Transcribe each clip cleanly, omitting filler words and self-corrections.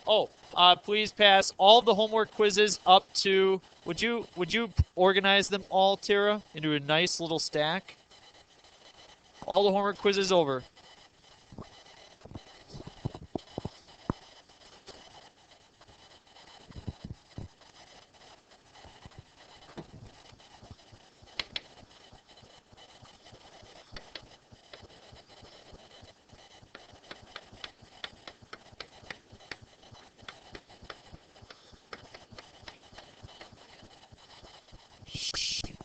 Oh, please pass all the homework quizzes up to, would you organize them all, Tara, into a nice little stack? All the homework quizzes over.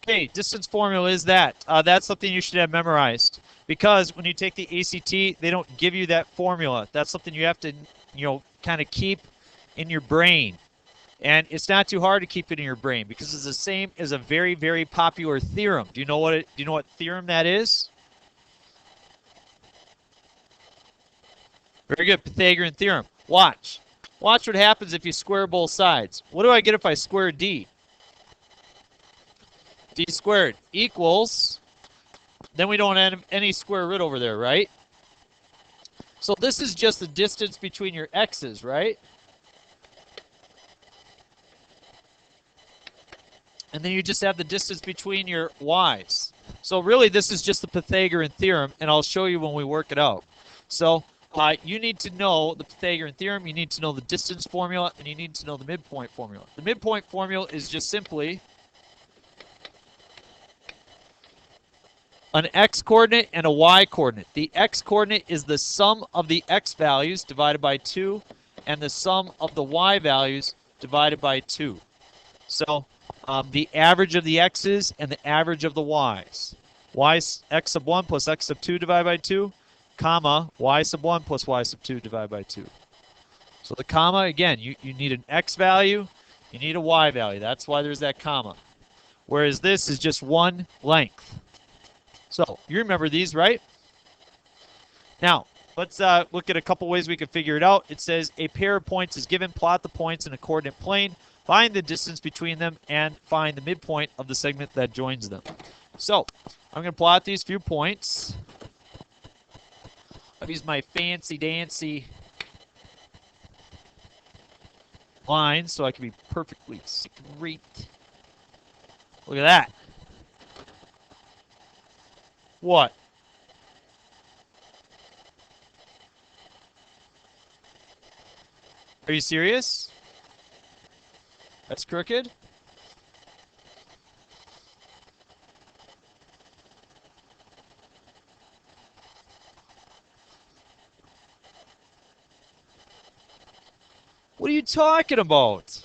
Okay, distance formula is that. That's something you should have memorized. Because when you take the ACT, they don't give you that formula. That's something you have to, kind of keep in your brain. And it's not too hard to keep it in your brain because it's the same as a very, very popular theorem. Do you know what theorem that is? Very good, Pythagorean Theorem. Watch. Watch what happens if you square both sides. What do I get if I square D? D squared equals, then we don't have any square root over there, right? So this is just the distance between your x's, right? And then you just have the distance between your y's. So really this is just the Pythagorean Theorem, and I'll show you when we work it out. So you need to know the Pythagorean Theorem, you need to know the distance formula, and you need to know the midpoint formula. The midpoint formula is just simply an x-coordinate and a y-coordinate. The x-coordinate is the sum of the x values divided by 2, and the sum of the y values divided by 2. So the average of the x's and the average of the y's. X sub 1 plus x sub 2 divided by 2, comma, y sub 1 plus y sub 2 divided by 2. So the comma, again, you need an x value, you need a y value. That's why there's that comma. Whereas this is just one length. So you remember these, right? Now, let's look at a couple ways we can figure it out. It says a pair of points is given. Plot the points in a coordinate plane. Find the distance between them and find the midpoint of the segment that joins them. So I'm going to plot these few points. I've used my fancy-dancy lines so I can be perfectly straight. Look at that. What? Are you serious? That's crooked? What are you talking about?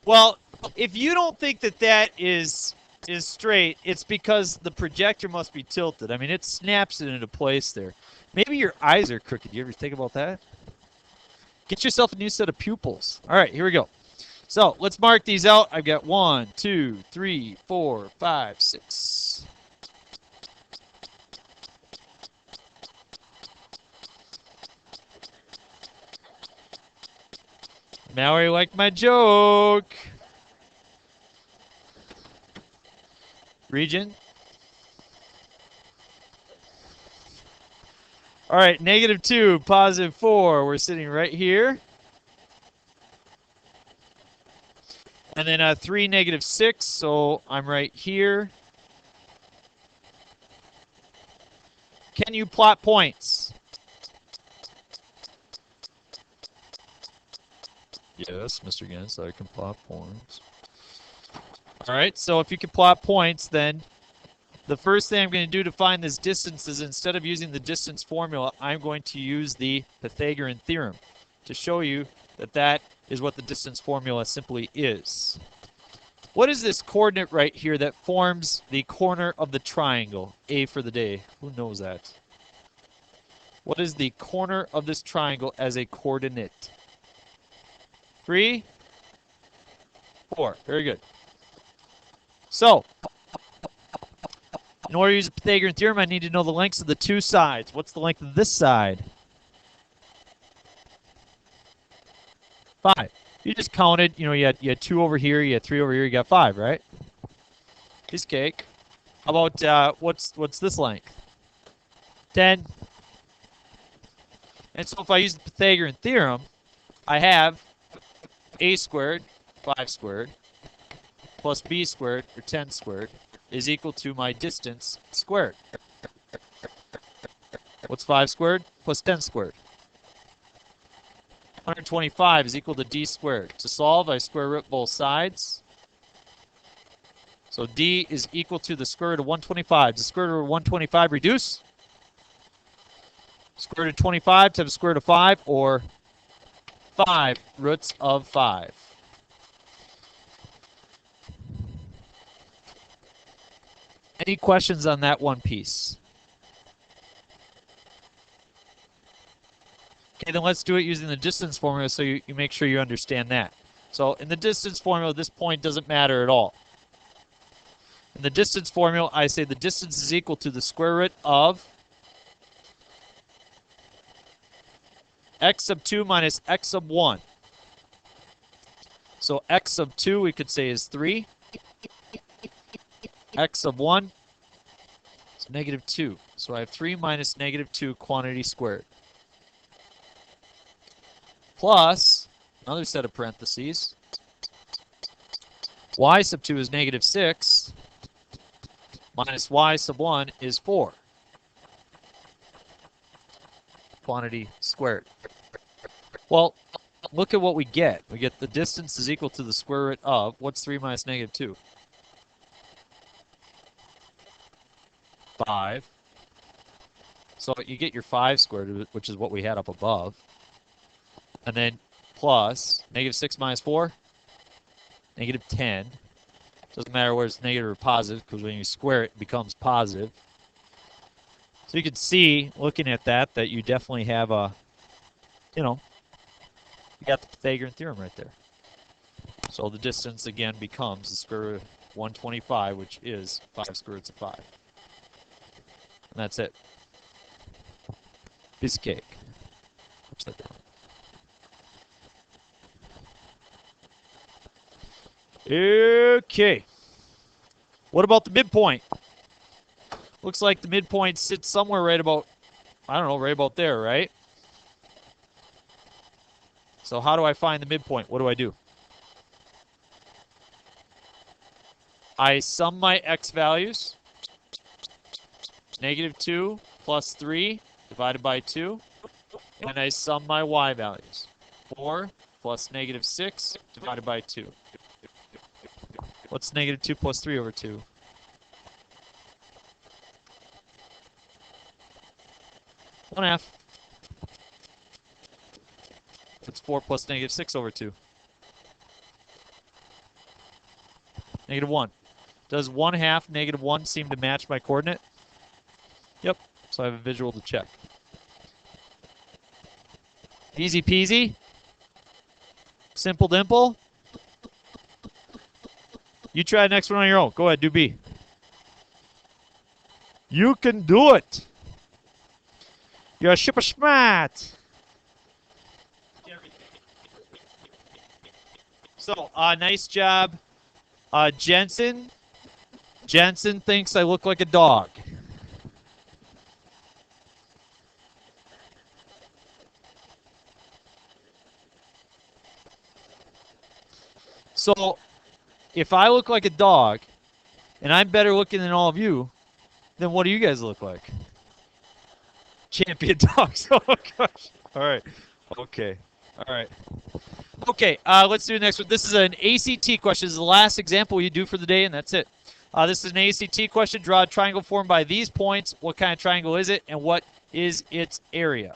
Well, if you don't think that that is straight, it's because the projector must be tilted. I mean, it snaps it into place there. Maybe your eyes are crooked. You ever think about that? Get yourself a new set of pupils. All right, here we go. So let's mark these out. I've got 1, 2, 3, 4, 5, 6. Now I like my joke. Region. All right, -2, +4. We're sitting right here. And then 3, -6, so I'm right here. Can you plot points? Yes, Mr. Gens, I can plot points. All right, so if you can plot points, then the first thing I'm going to do to find this distance is instead of using the distance formula, I'm going to use the Pythagorean Theorem to show you that that is what the distance formula simply is. What is this coordinate right here that forms the corner of the triangle? A for the day. Who knows that? What is the corner of this triangle as a coordinate? 3, 4. Very good. So, in order to use the Pythagorean Theorem, I need to know the lengths of the two sides. What's the length of this side? 5. You just counted, you had 2 over here, you had 3 over here, you got 5, right? Piece of cake. How about, what's this length? 10. And so if I use the Pythagorean Theorem, I have a squared, 5 squared, plus b squared, or 10 squared, is equal to my distance squared. What's 5 squared? Plus 10 squared. 125 is equal to d squared. To solve, I square root both sides. So d is equal to the square root of 125. Does the square root of 125 reduce? Square root of 25 times square root of 5, or 5 roots of 5. Any questions on that one piece? Okay, then let's do it using the distance formula so you make sure you understand that. So in the distance formula, this point doesn't matter at all. In the distance formula, I say the distance is equal to the square root of x sub 2 minus x sub 1. So x sub 2 we could say is 3. X sub 1 is negative 2. So I have 3 minus negative 2 quantity squared. Plus, another set of parentheses, y sub 2 is negative 6, minus y sub 1 is 4. Quantity squared. Well, look at what we get. We get the distance is equal to the square root of, what's 3 minus negative 2? 5. So you get your 5 squared, which is what we had up above. And then plus negative 6 minus 4, negative 10. Doesn't matter whether it's negative or positive, because when you square it, it becomes positive. So you can see, looking at that, that you definitely have a, you got the Pythagorean Theorem right there. So the distance, again, becomes the square root of 125, which is 5 square roots of 5. And that's it. Piece of cake. Upside down. Okay. What about the midpoint? Looks like the midpoint sits somewhere right about, I don't know, right about there, right? So how do I find the midpoint? What do I do? I sum my x values. Negative 2 plus 3 divided by 2. And I sum my y values. 4 plus negative 6 divided by 2. What's negative 2 plus 3 over 2? 1/2. It's 4 plus negative 6 over 2. Negative 1. Does 1/2 negative 1 seem to match my coordinate? Yep. So I have a visual to check. Easy peasy. Simple dimple. You try the next one on your own. Go ahead, do B. You can do it. You're super smart. So, nice job, Jensen. Jensen thinks I look like a dog. So, if I look like a dog, and I'm better looking than all of you, then what do you guys look like? Champion dogs. Oh, gosh. All right. Okay. All right. Okay, let's do the next one. This is an ACT question. This is the last example you do for the day, and that's it. This is an ACT question. Draw a triangle formed by these points. What kind of triangle is it, and what is its area?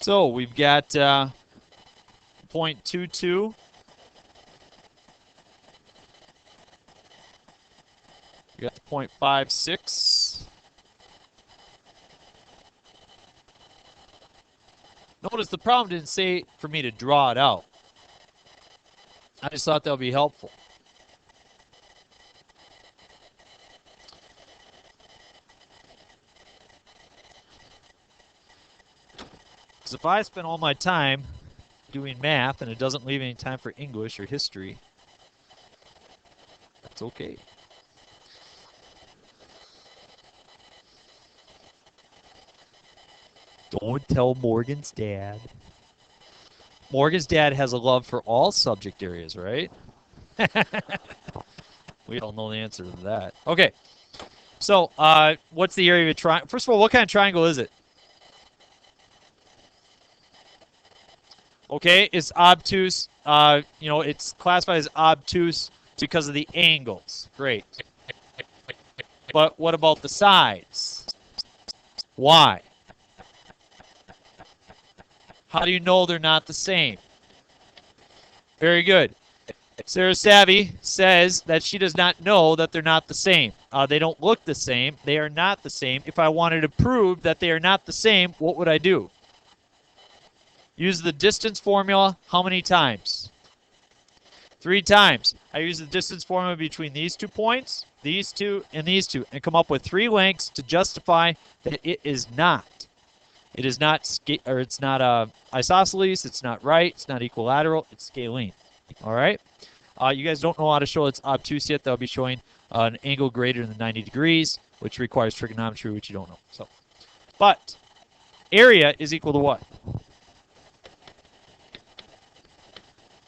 So we've got 0.22. We got the 0.56. Notice the problem didn't say for me to draw it out. I just thought that would be helpful. if I spend all my time doing math and it doesn't leave any time for English or history, that's okay. Don't tell Morgan's dad. Morgan's dad has a love for all subject areas, right? We all know the answer to that. Okay. So, what's the area of a triangle? First of all, what kind of triangle is it? Okay, it's obtuse. It's classified as obtuse because of the angles. Great. But what about the sides? Why? How do you know they're not the same? Very good. Sarah Savvy says that she does not know that they're not the same. They don't look the same. They are not the same. If I wanted to prove that they are not the same, what would I do? Use the distance formula how many times? 3 times. I use the distance formula between these 2 points, these 2, and these 2, and come up with 3 lengths to justify that it is not. It is not, it's not isosceles, it's not right, it's not equilateral, it's scalene. All right? You guys don't know how to show it's obtuse yet. They'll be showing an angle greater than 90 degrees, which requires trigonometry, which you don't know. So, but area is equal to what?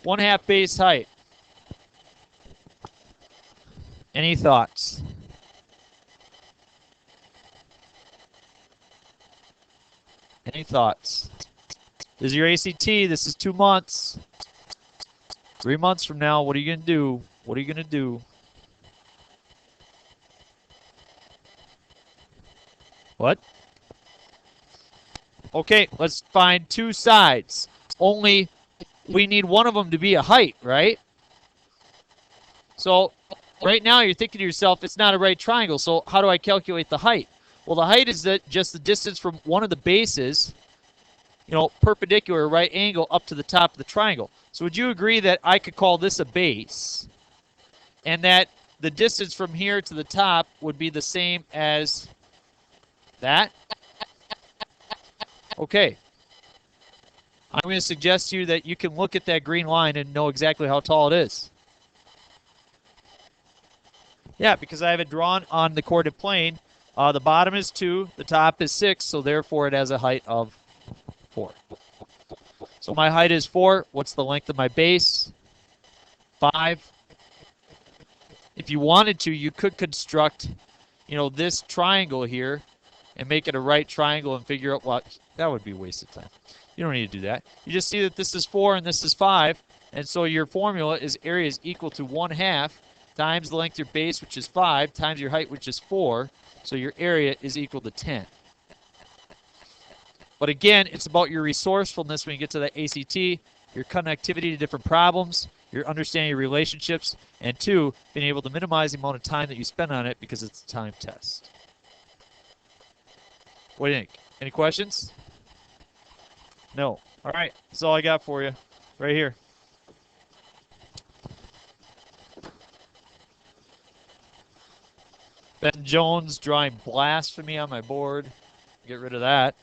1/2 base height. Any thoughts? Any thoughts? This is your ACT. This is 2 months. 3 months from now, what are you going to do? What are you going to do? What? Okay, let's find 2 sides. Only we need one of them to be a height, right? So right now you're thinking to yourself, it's not a right triangle, so how do I calculate the height? Well, the height is just the distance from one of the bases, perpendicular right angle up to the top of the triangle. So would you agree that I could call this a base and that the distance from here to the top would be the same as that? Okay. I'm going to suggest to you that you can look at that green line and know exactly how tall it is. Yeah, because I have it drawn on the coordinate plane. The bottom is 2, the top is 6, so therefore it has a height of 4. So my height is 4. What's the length of my base? 5. If you wanted to, you could construct, this triangle here and make it a right triangle and figure out what. That would be a waste of time. You don't need to do that. You just see that this is 4 and this is 5, and so your formula is area is equal to 1/2 times the length of your base, which is 5, times your height, which is 4. So your area is equal to 10. But again, it's about your resourcefulness when you get to the ACT, your connectivity to different problems, your understanding of relationships, and 2, being able to minimize the amount of time that you spend on it because it's a time test. What do you think? Any questions? No. All right. That's all I got for you right here. Ben Jones drawing blasphemy on my board. Get rid of that.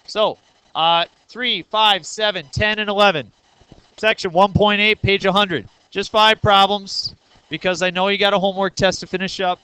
So, 3, 5, 7, 10, and 11. Section 1.8, page 100. Just 5 problems because I know you got a homework test to finish up.